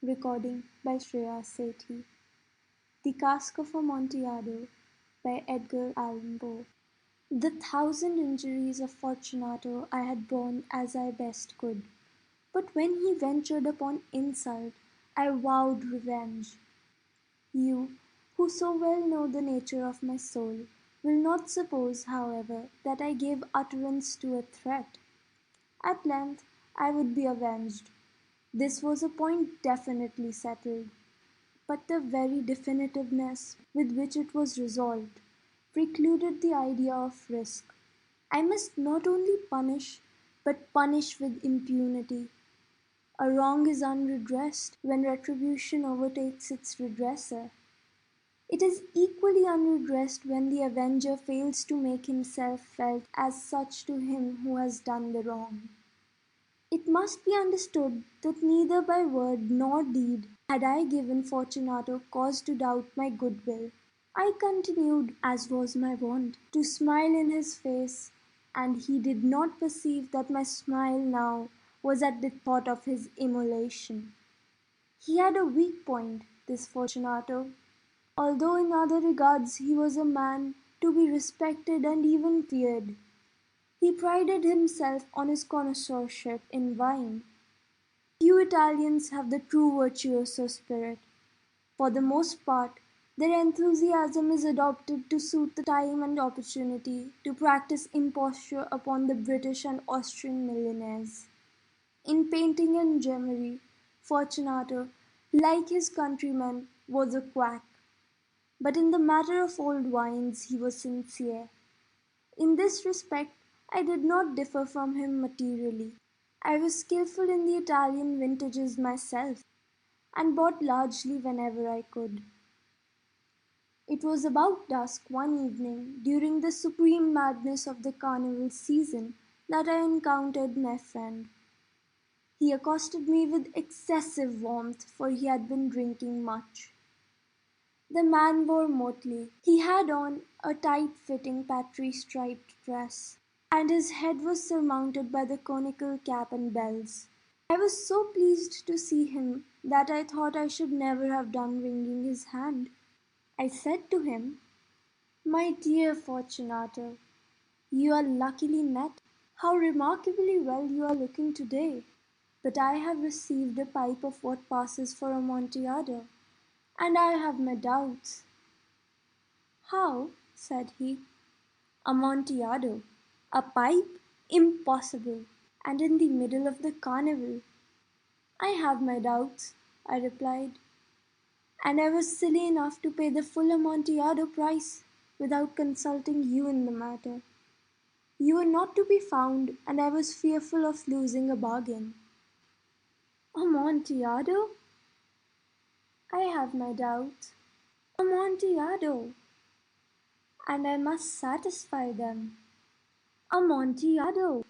Recording by Shreya Sethi. The Cask of Amontillado by Edgar Allan Poe. The thousand injuries of Fortunato I had borne as I best could, but when he ventured upon insult, I vowed revenge. You, who so well know the nature of my soul, will not suppose, however, that I gave utterance to a threat. At length I would be avenged. This was a point definitely settled. But the very definitiveness with which it was resolved precluded the idea of risk. I must not only punish, but punish with impunity. A wrong is unredressed when retribution overtakes its redresser. It is equally unredressed when the avenger fails to make himself felt as such to him who has done the wrong. It must be understood that neither by word nor deed had I given Fortunato cause to doubt my goodwill. I continued, as was my wont, to smile in his face, and he did not perceive that my smile now was at the thought of his immolation. He had a weak point, this Fortunato, although in other regards he was a man to be respected and even feared. He prided himself on his connoisseurship in wine. Few Italians have the true virtuoso spirit. For the most part, their enthusiasm is adopted to suit the time and opportunity to practice imposture upon the British and Austrian millionaires. In painting and gemmary, Fortunato, like his countrymen, was a quack. But in the matter of old wines he was sincere. In this respect I did not differ from him materially. I was skilful in the Italian vintages myself, and bought largely whenever I could. It was about dusk one evening during the supreme madness of the carnival season that I encountered my friend. He accosted me with excessive warmth, for he had been drinking much. The man wore motley. He had on a tight-fitting patry-striped dress, and his head was surmounted by the conical cap and bells. I was so pleased to see him that I thought I should never have done wringing his hand. I said to him, "My dear Fortunato, you are luckily met. How remarkably well you are looking today! But I have received a pipe of what passes for Amontillado, and I have my doubts." "How?" said he. "Amontillado! A pipe? Impossible! And in the middle of the carnival!" "I have my doubts," I replied, "and I was silly enough to pay the full Amontillado price without consulting you in the matter. You were not to be found, and I was fearful of losing a bargain." "Amontillado?" "I have my doubts." "Amontillado!" "And I must satisfy them." "Amontillado!"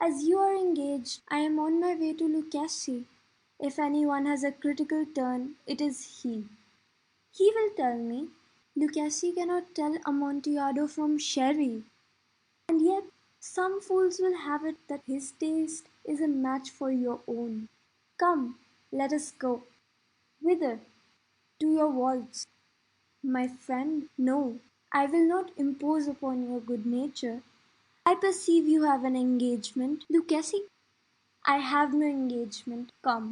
"As you are engaged, I am on my way to Lucchesi. If anyone has a critical turn, it is he. He will tell me. Lucchesi cannot tell Amontillado from sherry. And yet some fools will have it that his taste is a match for your own. Come, let us go." "Whither?" "To your waltz." "My friend, no. I will not impose upon your good nature. I perceive you have an engagement. Lucchesi?" "I have no engagement. Come."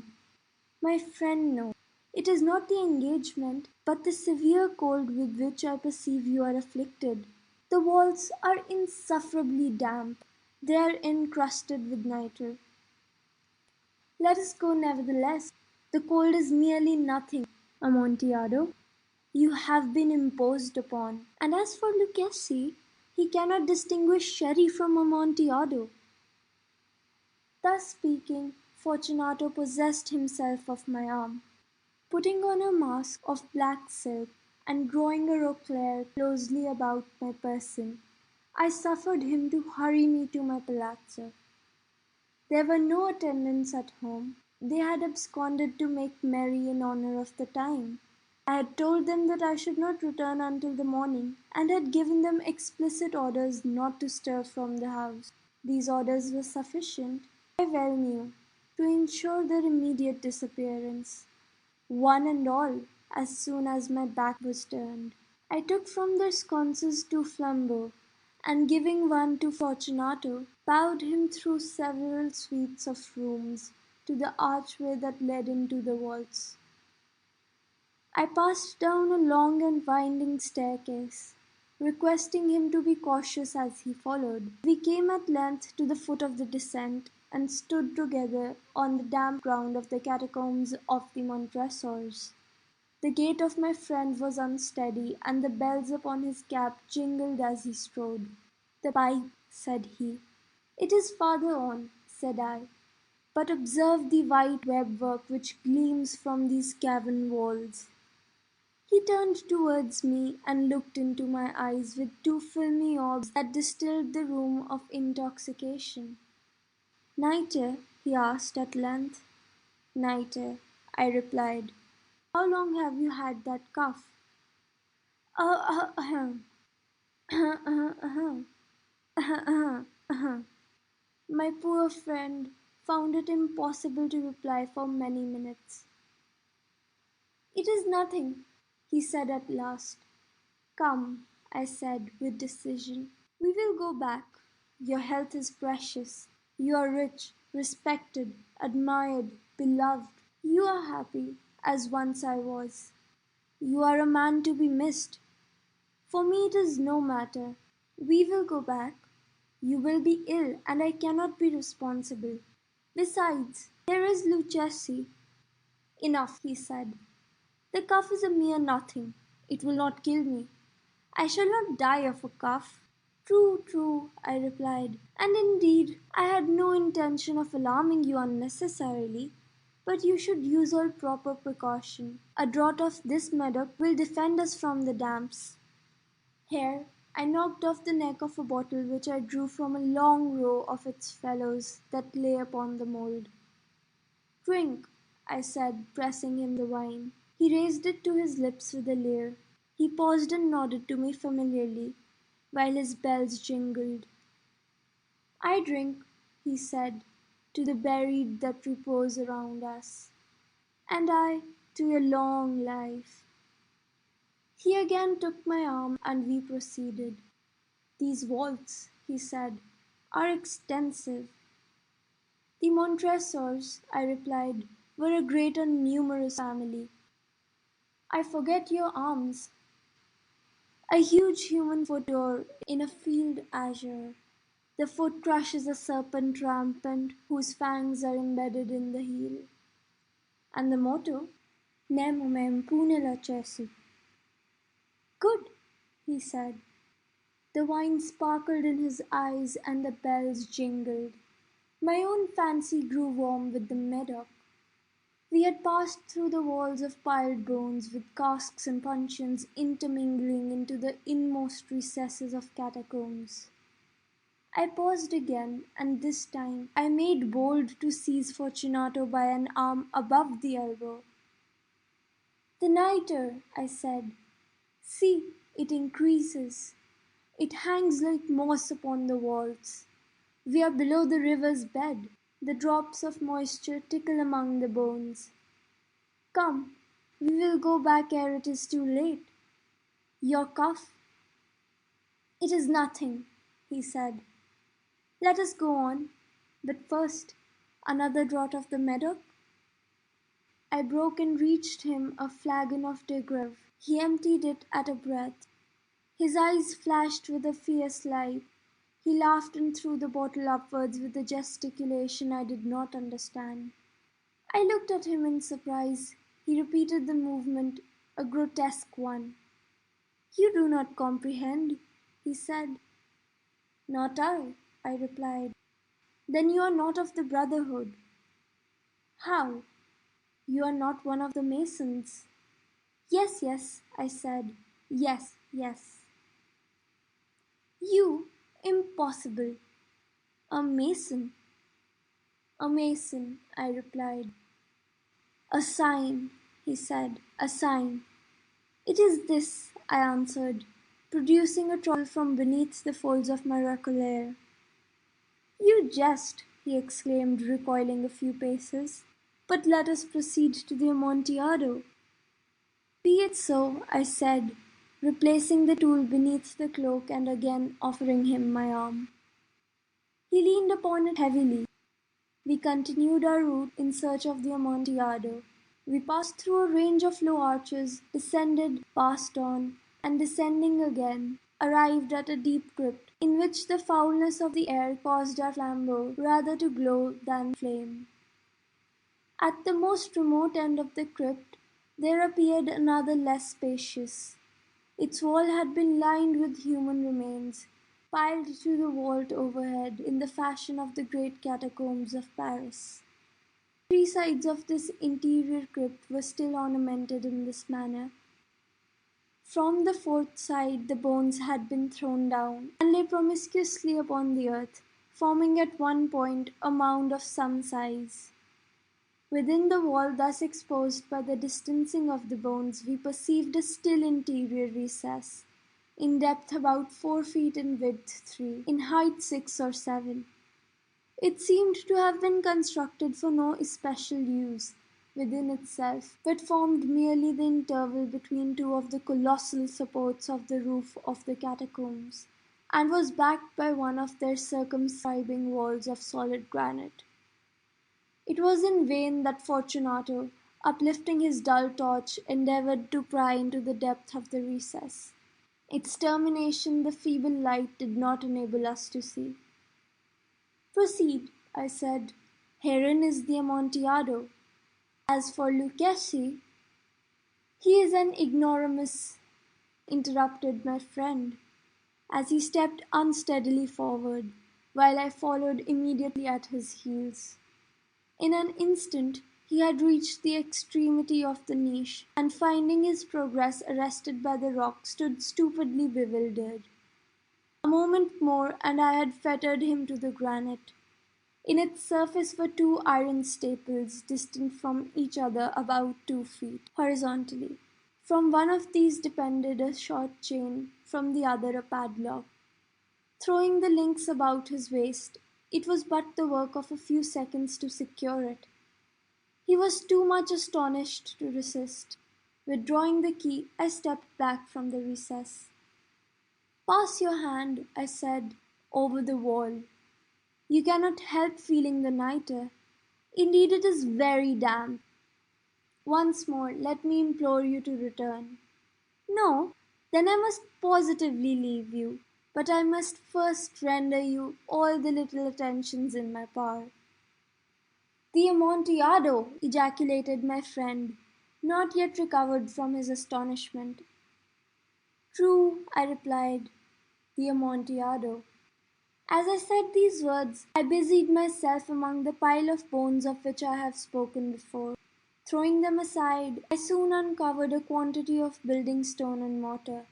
"My friend, no. It is not the engagement, but the severe cold with which I perceive you are afflicted. The walls are insufferably damp. They are encrusted with nitre." "Let us go nevertheless. The cold is merely nothing, Amontillado. You have been imposed upon. And as for Lucchesi, he cannot distinguish sherry from Amontillado." Thus speaking, Fortunato possessed himself of my arm. Putting on a mask of black silk, and drawing a roquelaire closely about my person, I suffered him to hurry me to my palazzo. There were no attendants at home. They had absconded to make merry in honour of the time. I had told them that I should not return until the morning, and had given them explicit orders not to stir from the house. These orders were sufficient, I well knew. to ensure their immediate disappearance, one and all, as soon as my back was turned. I took from their sconces 2 flambeaux, and giving one to Fortunato, bowed him through several suites of rooms to the archway that led into the vaults. I passed down a long and winding staircase, requesting him to be cautious as he followed. We came at length to the foot of the descent, and stood together on the damp ground of the catacombs of the Montresors. The gait of my friend was unsteady, and the bells upon his cap jingled as he strode. "The pipe," said he. "It is farther on," said I, "but observe the white web work which gleams from these cavern walls." He turned towards me and looked into my eyes with 2 filmy orbs that distilled the rheum of intoxication. "Nitre?" he asked at length. "Nitre," I replied. "How long have you had that cough?" "Ahem, ahem, ahem." My poor friend found it impossible to reply for many minutes. "It is nothing," he said at last. "Come," I said with decision, "we will go back. Your health is precious. You are rich, respected, admired, beloved. You are happy, as once I was. You are a man to be missed. For me it is no matter. We will go back. You will be ill, and I cannot be responsible. Besides, there is Luchesi." "Enough," he said. "The cough is a mere nothing. It will not kill me. I shall not die of a cough." "True, true," I replied, "and indeed I had no intention of alarming you unnecessarily, but you should use all proper precaution. A draught of this medoc will defend us from the damps." Here I knocked off the neck of a bottle which I drew from a long row of its fellows that lay upon the mould. "Drink," I said, pressing him the wine. He raised it to his lips with a leer. He paused and nodded to me familiarly, while his bells jingled. "I drink," he said, "to the buried that repose around us." "And I to your long life." He again took my arm and we proceeded. "These vaults," he said, "are extensive." "The Montresors," I replied, "were a great and numerous family." "I forget your arms." "A huge human foot d'or in a field azure. The foot crushes a serpent rampant whose fangs are embedded in the heel." "And the motto?" "Nemo me impune lacessit." "Good," he said. The wine sparkled in his eyes and the bells jingled. My own fancy grew warm with the medoc. We had passed through the walls of piled bones, with casks and puncheons intermingling into the inmost recesses of catacombs. I paused again, and this time I made bold to seize Fortunato by an arm above the elbow. "The nitre," I said. "See, it increases. It hangs like moss upon the walls. We are below the river's bed. The drops of moisture tickle among the bones. Come, we will go back ere it is too late. Your cough?" "It is nothing," he said. "Let us go on. But first, another draught of the medoc." I broke and reached him a flagon of de Grève. He emptied it at a breath. His eyes flashed with a fierce light. He laughed and threw the bottle upwards with a gesticulation I did not understand. I looked at him in surprise. He repeated the movement, a grotesque one. "You do not comprehend," he said. "Not I replied. "Then you are not of the brotherhood." "How? You are not one of the masons?" "Yes, yes," I said. "Yes, yes." "You? Impossible." "A mason?" "A mason," I replied. "A sign," he said, "a sign." "It is this," I answered, producing a trowel from beneath the folds of my roquelaire. "You jest," he exclaimed, recoiling a few paces. "But let us proceed to the Amontillado." "Be it so," I said, replacing the tool beneath the cloak and again offering him my arm. He leaned upon it heavily. We continued our route in search of the Amontillado. We passed through a range of low arches, descended, passed on, and descending again, arrived at a deep crypt, in which the foulness of the air caused our flambeau rather to glow than flame. At the most remote end of the crypt there appeared another less spacious. Its wall had been lined with human remains, piled to the vault overhead in the fashion of the great catacombs of Paris. Three sides of this interior crypt were still ornamented in this manner. From the fourth side the bones had been thrown down, and lay promiscuously upon the earth, forming at one point a mound of some size. Within the wall thus exposed by the distancing of the bones we perceived a still interior recess, in depth about 4 feet, in width 3, in height 6 or 7. It seemed to have been constructed for no especial use within itself, but formed merely the interval between two of the colossal supports of the roof of the catacombs, and was backed by one of their circumscribing walls of solid granite. It was in vain that Fortunato, uplifting his dull torch, endeavoured to pry into the depth of the recess. Its termination the feeble light did not enable us to see. "Proceed," I said. "Herein is the Amontillado. As for Luchesi—" "He is an ignoramus," interrupted my friend, as he stepped unsteadily forward, while I followed immediately at his heels. In an instant he had reached the extremity of the niche, and finding his progress arrested by the rock, stood stupidly bewildered. A moment more and I had fettered him to the granite. In its surface were two iron staples, distant from each other about 2 feet, horizontally. From one of these depended a short chain, from the other a padlock. Throwing the links about his waist, it was but the work of a few seconds to secure it. He was too much astonished to resist. Withdrawing the key, I stepped back from the recess. "Pass your hand," I said, "over the wall. You cannot help feeling the night air. Indeed it is very damp. Once more let me implore you to return." "No? Then I must positively leave you. But I must first render you all the little attentions in my power." "The Amontillado!" ejaculated my friend, not yet recovered from his astonishment. "True," I replied, "the Amontillado." As I said these words, I busied myself among the pile of bones of which I have spoken before. Throwing them aside, I soon uncovered a quantity of building stone and mortar.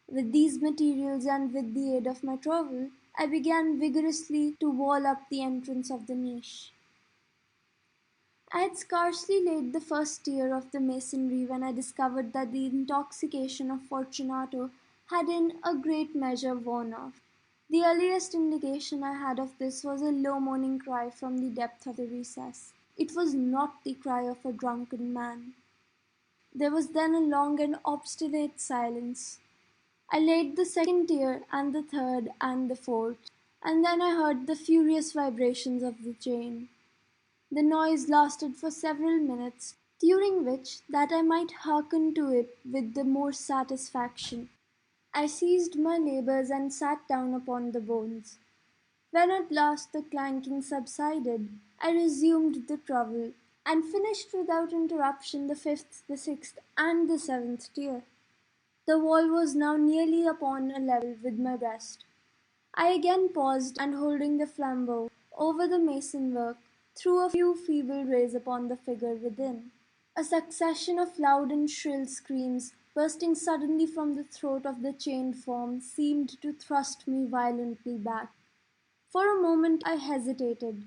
With these materials and with the aid of my trowel, I began vigorously to wall up the entrance of the niche. I had scarcely laid the first tier of the masonry when I discovered that the intoxication of Fortunato had in a great measure worn off. The earliest indication I had of this was a low moaning cry from the depth of the recess. It was not the cry of a drunken man. There was then a long and obstinate silence. I laid the second tier and the third and the fourth, and then I heard the furious vibrations of the chain. The noise lasted for several minutes, during which, that I might hearken to it with the more satisfaction, I ceased my labours and sat down upon the bones. When at last the clanking subsided, I resumed the trowel, and finished without interruption the fifth, the sixth, and the seventh tier. The wall was now nearly upon a level with my breast. I again paused, and holding the flambeau over the mason work, threw a few feeble rays upon the figure within. A succession of loud and shrill screams, bursting suddenly from the throat of the chained form, seemed to thrust me violently back. For a moment I hesitated.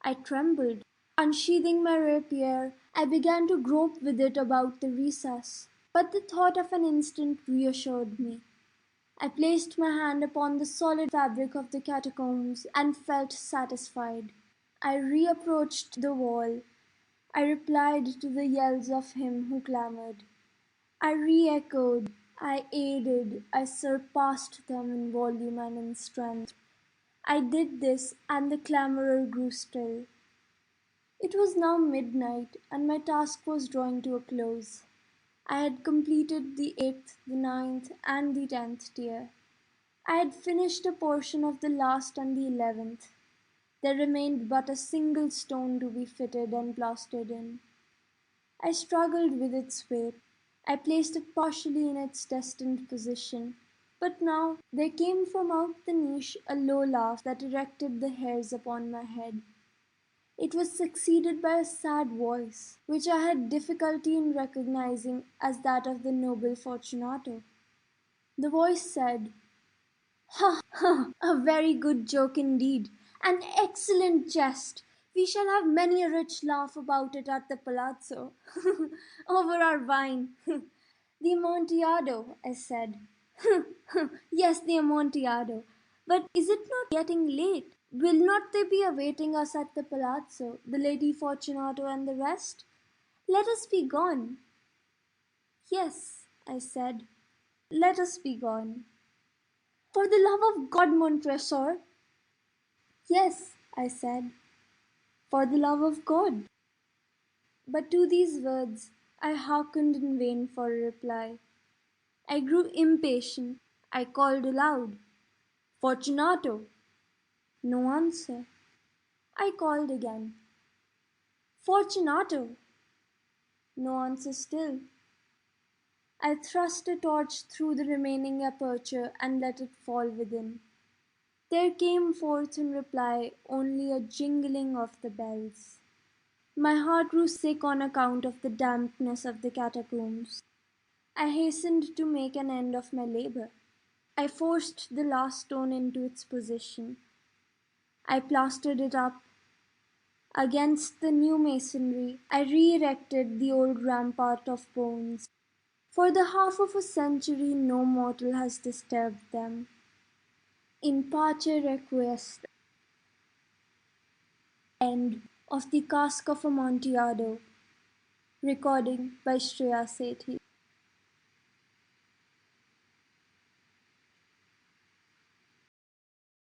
I trembled. Unsheathing my rapier, I began to grope with it about the recess. But the thought of an instant reassured me. I placed my hand upon the solid fabric of the catacombs and felt satisfied. I reapproached the wall. I replied to the yells of him who clamored. I re-echoed, I aided, I surpassed them in volume and in strength. I did this, and the clamourer grew still. It was now midnight, and my task was drawing to a close. I had completed the 8th, the 9th, and the 10th tier. I had finished a portion of the last and the 11th. There remained but a single stone to be fitted and plastered in. I struggled with its weight. I placed it partially in its destined position. But now there came from out the niche a low laugh that erected the hairs upon my head. It was succeeded by a sad voice, which I had difficulty in recognizing as that of the noble Fortunato. The voice said, "Ha, ha! A very good joke indeed! An excellent jest! We shall have many a rich laugh about it at the palazzo, over our wine." "The Amontillado," I said. "Yes, the Amontillado. But is it not getting late? Will not they be awaiting us at the palazzo, the Lady Fortunato and the rest? Let us be gone." "Yes," I said, "let us be gone." "For the love of God, Montresor!" "Yes," I said, "for the love of God." But to these words I hearkened in vain for a reply. I grew impatient. I called aloud, "Fortunato!" No answer. I called again, "Fortunato!" No answer still. I thrust a torch through the remaining aperture and let it fall within. There came forth in reply only a jingling of the bells. My heart grew sick on account of the dampness of the catacombs. I hastened to make an end of my labor. I forced the last stone into its position. I plastered it up. Against the new masonry, I re-erected the old rampart of bones. For the half of a century no mortal has disturbed them. In pace requiescat. End of the Cask of Amontillado. Recording by Shreya Sethi.